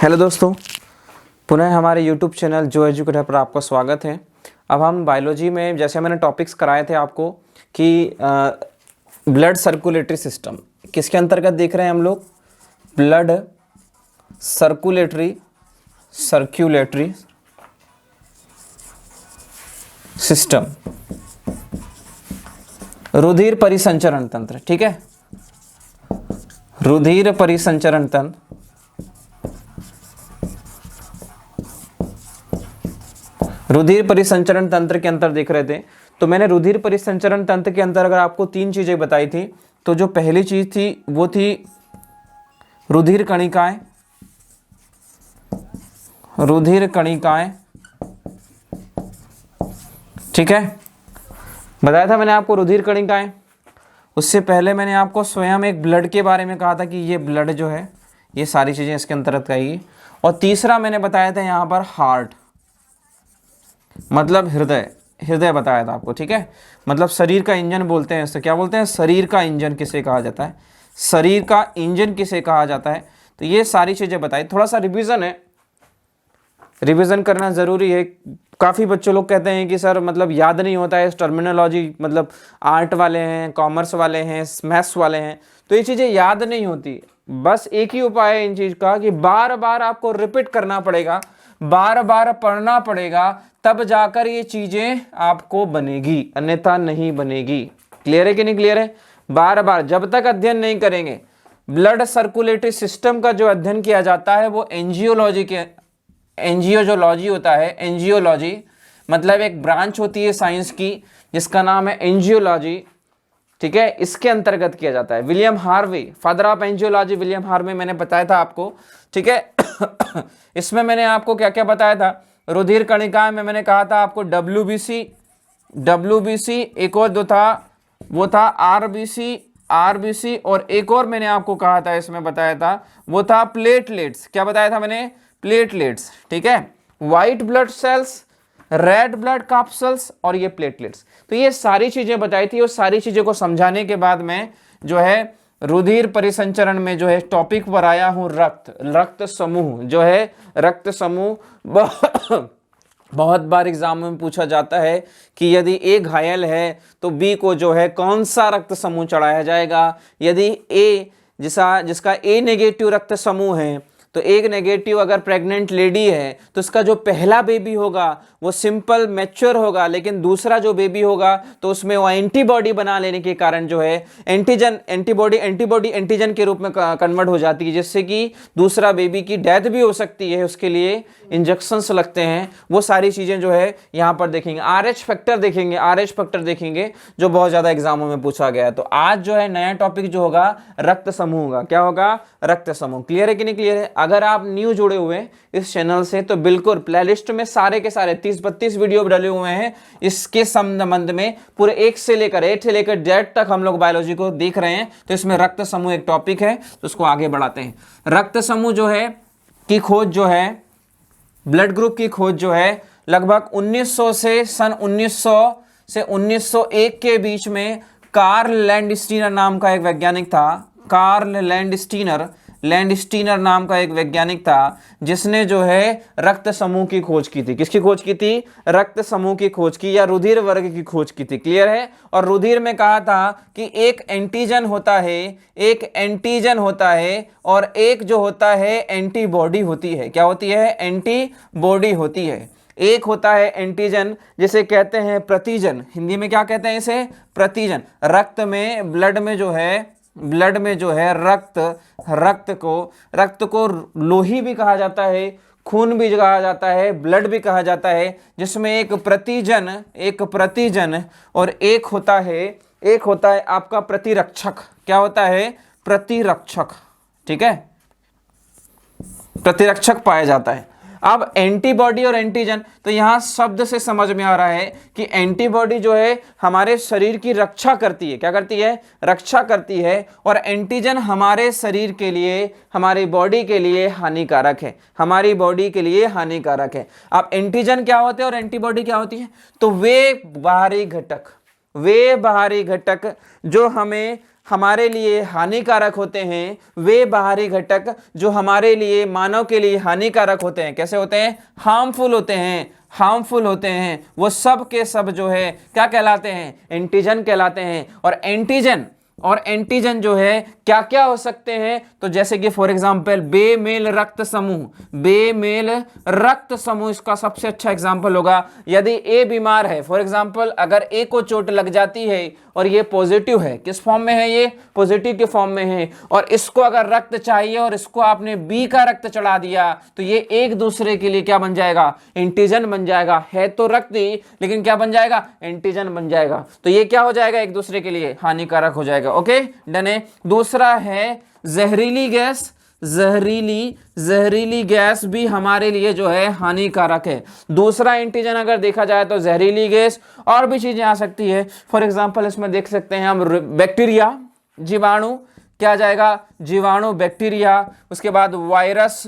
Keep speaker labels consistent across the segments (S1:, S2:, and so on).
S1: Hello दोस्तों, पुनः हमारे YouTube चैनल जो एजुकेटर पर आपका स्वागत है। अब हम बायोलॉजी में जैसे मैंने टॉपिक्स कराए थे आपको कि ब्लड सर्कुलेटरी सिस्टम किसके अंतर्गत देख रहे हैं हम लोग। ब्लड सर्कुलेटरी सिस्टम, रुधिर परिसंचरण तंत्र। ठीक है, रुधिर परिसंचरण तंत्र, रुधिर परिसंचरण तंत्र के अंतर देख रहे थे। तो मैंने रुधिर परिसंचरण तंत्र के अंतर अगर आपको तीन चीजें बताई थी, तो जो पहली चीज थी वो थी रुधिर कणिकाएं, रुधिर कणिकाएं। ठीक है, बताया था मैंने आपको रुधिर कणिकाएं। उससे पहले मैंने आपको स्वयं एक ब्लड के बारे में कहा था कि ये ब्लड जो है ये सारी चीजें इसके अंतर्गत आएगी। और तीसरा मैंने बताया था यहाँ पर हार्ट, मतलब हृदय, हृदय बताया था आपको। ठीक है, मतलब शरीर का इंजन बोलते हैं इससे। क्या बोलते हैं? शरीर का इंजन किसे कहा जाता है, शरीर का इंजन किसे कहा जाता है। तो ये सारी चीजें बताई। थोड़ा सा रिवीजन है, रिवीजन करना जरूरी है। काफ़ी बच्चे लोग कहते हैं कि सर मतलब याद नहीं होता है टर्मिनोलॉजी, मतलब आर्ट वाले हैं, कॉमर्स वाले हैं, मैथ्स वाले हैं, तो ये चीज़ें याद नहीं होती। बस एक ही उपाय है इन चीज़ का कि बार बार आपको रिपीट करना पड़ेगा, बार बार पढ़ना पड़ेगा, तब जाकर ये चीज़ें आपको बनेगी, अन्यथा नहीं बनेगी। क्लियर है कि नहीं क्लियर है? बार बार जब तक अध्ययन नहीं करेंगे, ब्लड सर्कुलेटरी सिस्टम का जो अध्ययन किया जाता है वो एंजियोलॉजी के, एंजियोलॉजी होता है। एंजियोलॉजी मतलब एक ब्रांच होती है साइंस की जिसका नाम है एंजियोलॉजी। ठीक है, इसके अंतर्गत किया जाता है। William Harvey, father of angiology William Harvey, मैंने बताया था आपको। ठीक है इसमें मैंने आपको क्या क्या बताया था। रुधिर कणिकाएं में मैंने कहा था आपको डब्ल्यूबीसी, एक और दो था वो था आरबीसी, और एक और मैंने आपको कहा था, इसमें बताया था वो था प्लेटलेट्स। क्या बताया था मैंने? प्लेटलेट्स। ठीक है, white blood cells, red blood capsules और ये प्लेटलेट्स। तो ये सारी चीजें बताई थी। और सारी चीजों को समझाने के बाद में जो है रुधिर परिसंचरण में जो है टॉपिक पर आया हूं रक्त समूह। जो है रक्त समूह बहुत बार एग्जाम में पूछा जाता है कि यदि ए घायल है तो बी को जो है कौन सा रक्त समूह चढ़ाया जाएगा। यदि ए जिसका ए नेगेटिव रक्त समूह है, तो एक नेगेटिव अगर प्रेग्नेंट लेडी है तो उसका जो पहला बेबी होगा वो सिंपल मैच्योर होगा, लेकिन दूसरा जो बेबी होगा तो उसमें वो एंटीबॉडी बना लेने के कारण जो है एंटीबॉडी एंटीजन के रूप में कन्वर्ट हो जाती है, जिससे कि दूसरा बेबी की डेथ भी हो सकती है। उसके लिए इंजेक्शंस लगते हैं। वो सारी चीजें जो है यहाँ पर देखेंगे। RH फैक्टर देखेंगे, जो बहुत ज्यादा एग्जामों में पूछा गया है। तो आज जो है नया टॉपिक जो होगा रक्त समूह होगा। क्या होगा? रक्त समूह। क्लियर है कि नहीं क्लियर है? अगर आप न्यू जुड़े हुए हैं इस चैनल से तो बिल्कुल प्लेलिस्ट में सारे के सारे 30-32 वीडियो डले हुए हैं इसके संबंध में। पूरे A से लेकर Z तक हम लोग बायोलॉजी को देख रहे हैं। तो इसमें रक्त समूह एक टॉपिक है, तो उसको आगे बढ़ाते हैं। रक्त समूह जो है की खोज जो है, ब्लड ग्रुप की खोज जो है लगभग 1900 से सन 1900 से 1901 के बीच में कार्ल लैंडस्टीनर नाम का एक वैज्ञानिक था। कार्ल लैंडस्टीनर नाम का एक वैज्ञानिक था जिसने जो है रक्त समूह की खोज की थी। किसकी खोज की थी? रक्त समूह की खोज की, या रुधिर वर्ग की खोज की थी। क्लियर है? और रुधिर में कहा था कि एक एंटीजन होता है और एक जो होता है एंटीबॉडी होती है। क्या होती है? एंटीबॉडी होती है। एक होता है एंटीजन जिसे कहते हैं प्रतिजन, हिंदी में क्या कहते हैं इसे? प्रतिजन। रक्त में, ब्लड में जो है रक्त को लोही भी कहा जाता है, खून भी कहा जाता है, ब्लड भी कहा जाता है, जिसमें एक प्रतिजन और एक होता है आपका प्रतिरक्षक। क्या होता है? प्रतिरक्षक। ठीक है, प्रतिरक्षक पाया जाता है। अब एंटीबॉडी और एंटीजन, तो यहां शब्द से समझ में आ रहा है कि एंटीबॉडी जो है हमारे शरीर की रक्षा करती है। क्या करती है? रक्षा करती है। और एंटीजन हमारे शरीर के लिए, हमारी बॉडी के लिए हानिकारक है, हमारी बॉडी के लिए हानिकारक है। अब एंटीजन क्या होते हैं और एंटीबॉडी क्या होती है? तो वे बाहरी घटक जो हमें हमारे लिए हानिकारक होते हैं, वे बाहरी घटक जो हमारे लिए, मानव के लिए हानिकारक होते हैं, कैसे होते हैं? हार्मफुल होते हैं, हार्मफुल होते हैं, वो सब के सब जो है क्या कहलाते हैं? एंटीजन कहलाते हैं। और एंटीजन जो है क्या क्या हो सकते हैं? तो जैसे कि फॉर एग्जांपल बेमेल रक्त समूह, बेमेल रक्त समूह इसका सबसे अच्छा एग्जांपल होगा। यदि ए बीमार है, फॉर एग्जांपल अगर ए को चोट लग जाती है और ये पॉजिटिव है, किस फॉर्म में है? ये पॉजिटिव के फॉर्म में है, और इसको अगर रक्त चाहिए और इसको आपने बी का रक्त चढ़ा दिया, तो ये एक दूसरे के लिए क्या बन जाएगा? एंटीजन बन जाएगा। है तो रक्त ही, लेकिन क्या बन जाएगा? एंटीजन बन जाएगा। तो ये क्या हो जाएगा? एक दूसरे के लिए हानिकारक हो जाएगा। ओके, डन है। दूसरा है जहरीली गैस। जहरीली गैस भी हमारे लिए जो है हानिकारक है। दूसरा एंटीजन अगर देखा जाए तो जहरीली गैस, और भी चीजें आ सकती है। फॉर एग्जांपल इसमें देख सकते हैं हम बैक्टीरिया, जीवाणु, क्या आ जाएगा? जीवाणु, बैक्टीरिया, उसके बाद वायरस,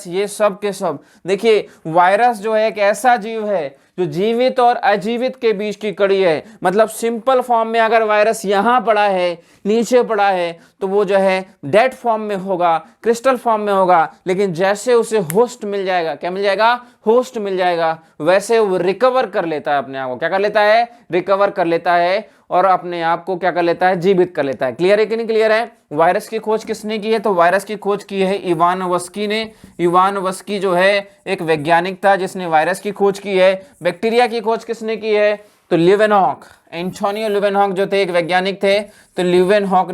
S1: ये सब के सब। देखिए वायरस जो है एक ऐसा जीव है जो जीवित और अजीवित के बीच की कड़ी है। मतलब सिंपल फॉर्म में अगर वायरस यहां पड़ा है, नीचे पड़ा है, तो वो जो है डेड फॉर्म में होगा, क्रिस्टल फॉर्म में होगा। लेकिन जैसे उसे होस्ट मिल जाएगा, क्या मिल जाएगा? होस्ट मिल जाएगा, वैसे वो रिकवर कर लेता है अपने आप को। क्या कर लेता है? रिकवर कर लेता है, और अपने आप को क्या कर लेता है? जीवित कर लेता है। क्लियर है कि नहीं क्लियर है? वायरस की खोज किसने की है? तो वायरस की खोज की है इवानोव्स्की ने। इवानोव्स्की जो है एक वैज्ञानिक था जिसने वायरस की खोज की है। बैक्टीरिया की खोज किसने की है? तो ल्यूवेनहॉक, एंटोनियो ल्यूवेनहॉक जो थे एक वैज्ञानिक थे। तो ल्यूवेनहॉक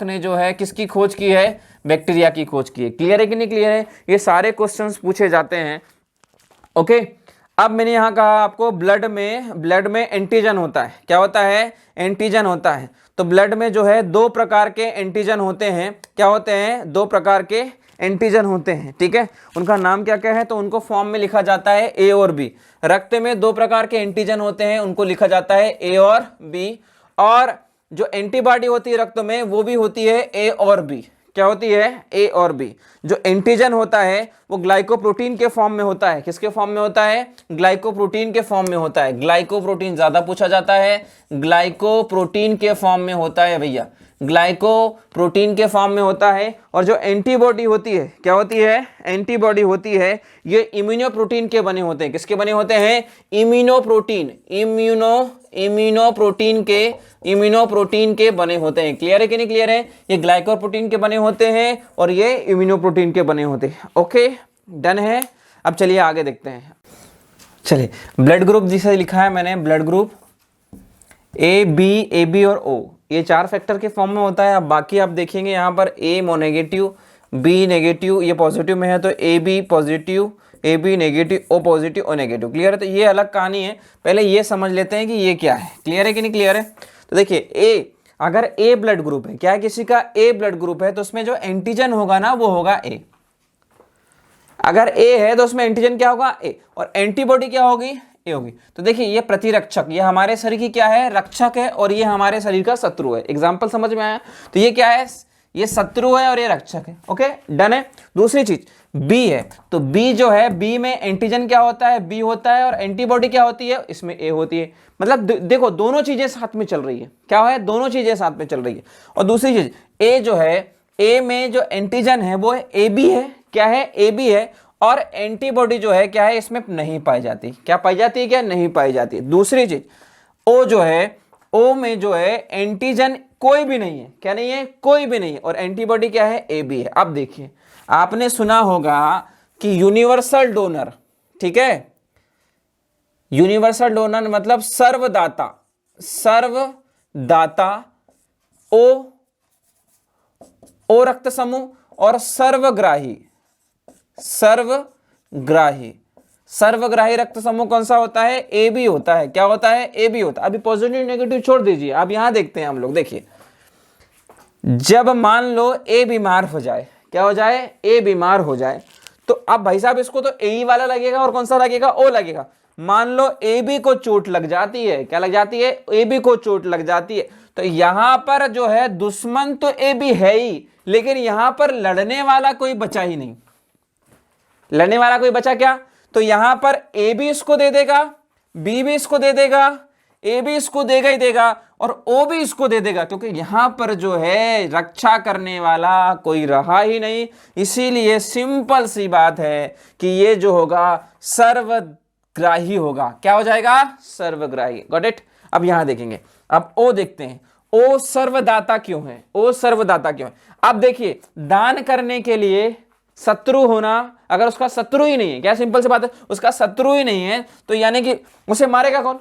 S1: ने जो है किसकी खोज की है? बैक्टीरिया की खोज की है। क्लियर है कि नहीं क्लियर है? ये सारे क्वेश्चंस पूछे जाते हैं। ओके, अब मैंने यहां कहा आपको ब्लड में एंटीजन होता है। क्या होता है? एंटीजन होता है। तो ब्लड में जो है दो प्रकार के एंटीजन होते हैं। क्या होते हैं? दो प्रकार के एंटीजन होते हैं। ठीक है, उनका नाम क्या क्या है? तो उनको फॉर्म में लिखा जाता है ए और बी। रक्त में दो प्रकार के एंटीजन होते हैं, उनको लिखा जाता है ए और बी। और जो एंटीबॉडी होती है रक्त में, वो भी होती है ए और बी। क्या होती है? ए और बी। जो एंटीजन होता है वो ग्लाइकोप्रोटीन के फॉर्म में होता है। किसके फॉर्म में होता है? ग्लाइकोप्रोटीन के फॉर्म में होता है। ग्लाइकोप्रोटीन ज्यादा पूछा जाता है, ग्लाइकोप्रोटीन के फॉर्म में होता है भैया, ग्लाइकोप्रोटीन के फॉर्म में होता है। और जो एंटीबॉडी होती है, क्या होती है? एंटीबॉडी होती है, ये इम्यूनोप्रोटीन के बने होते हैं। किसके बने होते हैं? इम्यूनोप्रोटीन के बने होते हैं। क्लियर है कि नहीं क्लियर है? ये ग्लाइकोप्रोटीन के बने होते हैं और ये इम्यूनोप्रोटीन के बने होते हैं। ओके, डन है। अब चलिए आगे देखते हैं। चलिए, ब्लड ग्रुप जिसे लिखा है मैंने, ब्लड ग्रुप ए बी और ओ, ये चार फैक्टर के फॉर्म में होता है। अब बाकी आप देखेंगे यहाँ पर ए नेगेटिव, बी नेगेटिव, ये पॉजिटिव में है तो A B positive, A B negative, O positive, O negative. Clear है? तो ये अलग कहानी है, पहले ये समझ लेते हैं कि ये क्या है। क्लियर है कि नहीं क्लियर है? तो देखिए ए, अगर ए ब्लड ग्रुप है, क्या है? किसी का ए ब्लड ग्रुप है, तो उसमें जो एंटीजन होगा ना वो होगा ए। अगर ए है तो उसमें एंटीजन क्या होगा? ए। और एंटीबॉडी क्या होगी? ए होगी। तो देखिए ये प्रतिरक्षक, ये हमारे शरीर की क्या है? रक्षक है, और ये हमारे शरीर का शत्रु है। एग्जाम्पल समझ में आया? तो ये क्या है? ये शत्रु है और ये रक्षक है। ओके, डन है। दूसरी चीज बी है, तो बी जो है, बी में एंटीजन क्या होता है? बी होता है, और एंटीबॉडी क्या होती है? इसमें ए होती है। मतलब देखो दोनों चीजें साथ में चल रही है। क्या है? दोनों चीजें साथ में चल रही है। और दूसरी चीज ए जो है, ए में जो एंटीजन है वो ए बी है। क्या है? ए बी है। और एंटीबॉडी जो है क्या है? इसमें नहीं पाई जाती। क्या पाई जाती है? क्या नहीं पाई जाती। दूसरी चीज ओ जो है, ओ में जो है एंटीजन कोई भी नहीं है। क्या नहीं है? कोई भी नहीं है। और एंटीबॉडी क्या है? ए बी है। अब देखिए, आपने सुना होगा कि यूनिवर्सल डोनर, ठीक है, यूनिवर्सल डोनर मतलब सर्वदाता, सर्वदाता ओ रक्त समूह, और सर्वग्राही रक्त समूह कौन सा होता है? ए बी होता है। क्या होता है? ए बी होता है। अभी पॉजिटिव नेगेटिव छोड़ दीजिए, अब यहां देखते हैं हम लोग। देखिए, जब मान लो ए बीमार हो जाए, क्या हो जाए? ए बीमार हो जाए, तो अब भाई साहब इसको तो ए वाला लगेगा, और कौन सा लगेगा? ओ लगेगा। मान लो ए बी को चोट लग जाती है, क्या लग जाती है? ए बी को चोट लग जाती है, तो यहां पर जो है दुश्मन तो ए बी है ही, लेकिन यहां पर लड़ने वाला कोई बचा ही नहीं। लड़ने वाला कोई बचा क्या? तो यहां पर ए भी इसको दे देगा, बी भी इसको दे देगा, ए भी इसको देगा ही देगा और ओ भी इसको दे देगा, क्योंकि यहां पर जो है रक्षा करने वाला कोई रहा ही नहीं। इसीलिए सिंपल सी बात है कि ये जो होगा सर्वग्राही होगा। क्या हो जाएगा? सर्वग्राही। Got it? अब यहां देखेंगे, अब ओ देखते हैं। ओ सर्वदाता क्यों है? ओ सर्वदाता क्यों है? अब देखिए, दान करने के लिए शत्रु होना, अगर उसका शत्रु ही नहीं है, क्या सिंपल सी बात है, उसका शत्रु ही नहीं है, तो यानी कि उसे मारेगा कौन?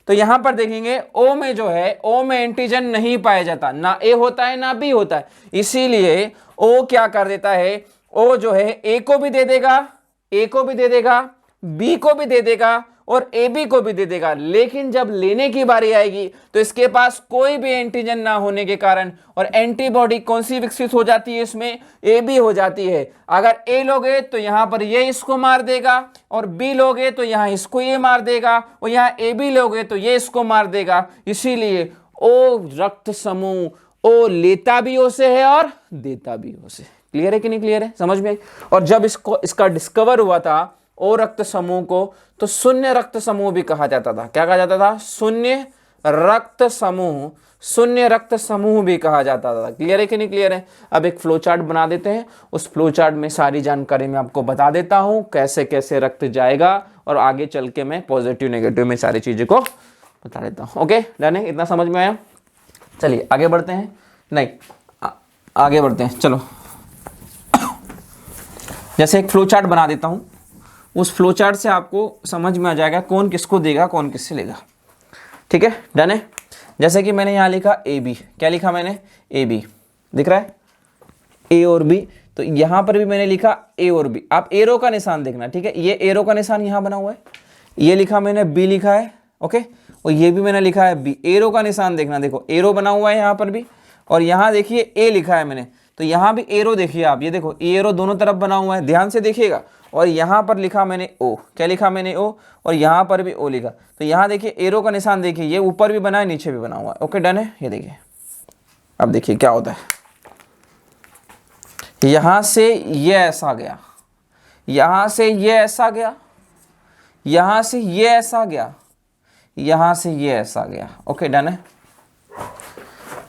S1: तो यहां पर देखेंगे ओ में जो है, ओ में एंटीजन नहीं पाया जाता, ना ए होता है ना बी होता है। इसीलिए ओ क्या कर देता है, ओ जो है ए को भी दे देगा, ए को भी दे देगा, बी को भी दे देगा और ए बी को भी दे देगा। लेकिन जब लेने की बारी आएगी तो इसके पास कोई भी एंटीजन ना होने के कारण, और एंटीबॉडी कौन सी विकसित हो जाती है इसमें? ए बी हो जाती है। अगर ए लोगे तो यहां पर ये इसको मार देगा, और बी लोगे तो यहां इसको ये मार देगा, और यहां ए बी लोगे तो ये इसको मार देगा। इसीलिए ओ रक्त समूह, ओ लेता भी ओ से है और देता भी ओ से। क्लियर है कि नहीं क्लियर है? समझ में आई? और जब इसका डिस्कवर हुआ था ओ रक्त समूह को, तो शून्य रक्त समूह भी कहा जाता था। क्या कहा जाता था? शून्य रक्त समूह, शून्य रक्त समूह भी कहा जाता था। क्लियर है कि नहीं क्लियर है? अब एक फ्लो चार्ट बना देते हैं, उस फ्लो चार्ट में सारी जानकारी मैं आपको बता देता हूं, कैसे कैसे रक्त जाएगा, और आगे चल के मैं पॉजिटिव नेगेटिव में सारी चीजें को बता देता हूं। ओके, डन है? इतना समझ में आया? चलिए आगे बढ़ते हैं। नहीं, आगे बढ़ते हैं। चलो, जैसे एक फ्लो चार्ट बना देता हूं, उस फ्लो चार्ट से आपको समझ में आ जाएगा कौन किसको देगा, कौन किससे लेगा। ठीक है, डन है? जैसे कि मैंने यहां लिखा ए बी। क्या लिखा मैंने? A B. दिख रहा है? ए और बी। तो यहां पर भी मैंने लिखा ए और बी। आप एरो का निशान देखना, ठीक है? ये एरो का निशान यहां बना हुआ है, ये लिखा मैंने बी लिखा है। ओके, और ये भी मैंने लिखा है बी। एरो का निशान देखना, देखो एरो बना हुआ है यहां पर भी, और यहां देखिए ए लिखा है मैंने, तो यहां भी एरो देखिए आप, ये देखो एरो दोनों तरफ बना हुआ है, ध्यान से देखिएगा। और यहां पर लिखा मैंने ओ। क्या लिखा मैंने? ओ। और यहां पर भी ओ लिखा। तो यहां देखिए एरो का निशान देखिए, ये ऊपर भी बना है, नीचे भी बना हुआ है। ओके, डन है? ये देखिए, अब देखिए क्या होता है। यहां से ये ऐसा गया, यहां से ये ऐसा गया, यहां से ये ऐसा गया, यहां से ये ऐसा गया। ओके, डन है?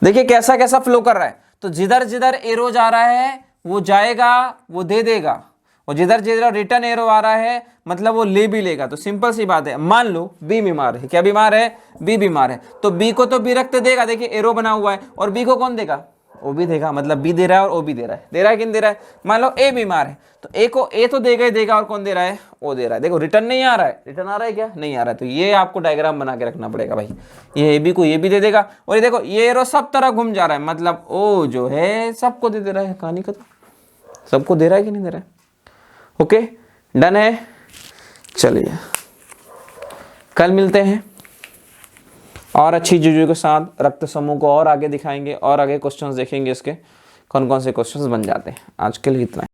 S1: देखिए कैसा कैसा फ्लो कर रहा है। तो जिधर जिधर एरो जा रहा है वो जाएगा, वो दे देगा, और जिधर जिधर रिटर्न एरो आ रहा है मतलब वो ले भी लेगा। तो सिंपल सी बात है, मान लो बी बीमार है। क्या बीमार है? बी बीमार है। तो बी को तो बी रक्त देगा, देखिए एरो बना हुआ है, और बी को कौन देगा? ओ भी देगा। मतलब बी दे रहा है और ओ भी दे रहा है। दे रहा है कि नहीं दे रहा है? मान लो ए बीमार है, तो ए को ए तो देगा ही देगा, और कौन दे रहा है? ओ दे रहा है। देखो रिटर्न नहीं आ रहा है, रिटर्न आ रहा है क्या? नहीं आ रहा है। तो ये आपको डायग्राम बना के रखना पड़ेगा भाई। ये ए बी को ये भी दे देगा, और ये देखो ये एरो सब तरह घूम जा रहा है, मतलब ओ जो है सबको दे रहा है। कहानी खत्म। सबको दे रहा है कि नहीं दे रहा है? ओके, डन है? चलिए कल मिलते हैं और अच्छी चीजों के साथ। रक्त समूह को और आगे दिखाएंगे, और आगे क्वेश्चंस देखेंगे, इसके कौन कौन से क्वेश्चंस बन जाते हैं। आज के लिए इतना है।